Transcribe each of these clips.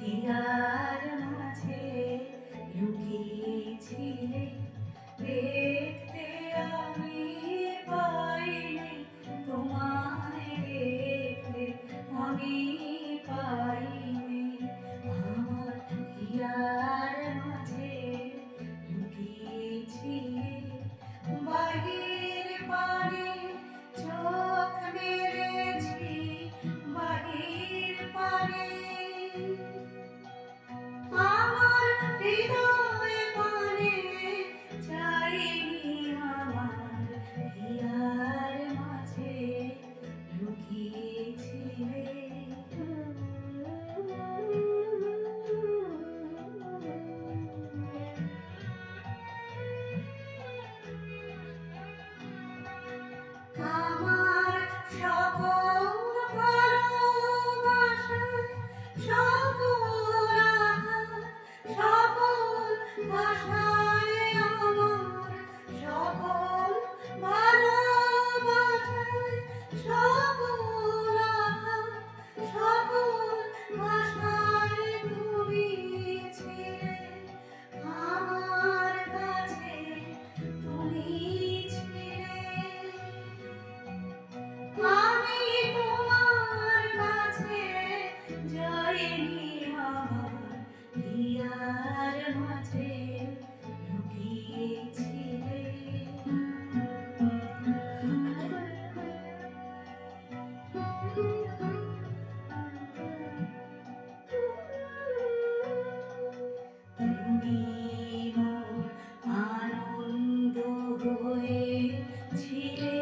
Here মাঝে লুকিয়েছিলে, দেখতে আমি পাইনি তোমায়, দেখতে আমি পাইনি। আমার হিয়ার মাঝে লুকিয়েছিলে, বাহির পানে চোখ মেলেছি, বাহির পানে আমার হৃদয় পানে চাইনি, আমার হিয়ার মাঝে লুকিয়েছিলে। আমার সকল ভালোবাসায়, সকল আঘাত, সকল ভাষায়, আমার সকল ভালোবাসায়, সকল আঘাত, সকল ভাষায় তুমি ছিলে, আমার কাছে তুমি ছিলে। আমি তোমার কাছে যাইনি, আমার হিয়ার মাঝে লুকিয়েছিলে। তুমি মোর আনন্দ হয়েছিলে,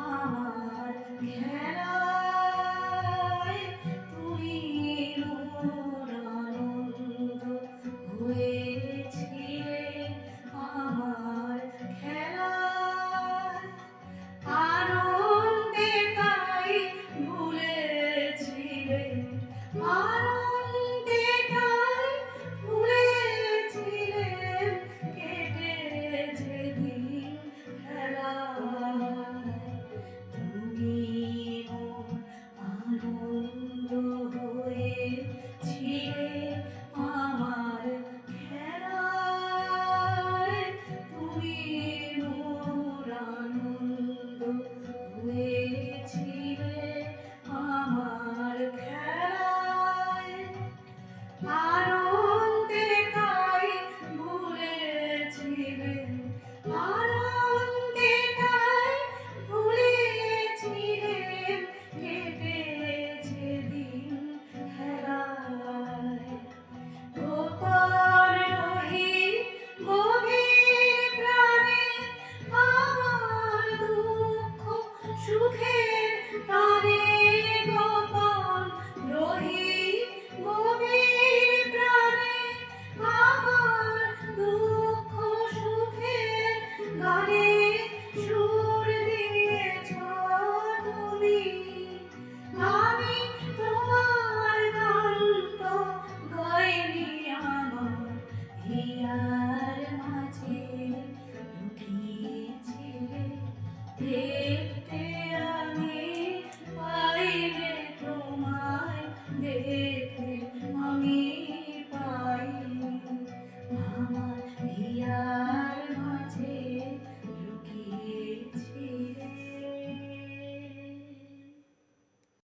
আমার খেলা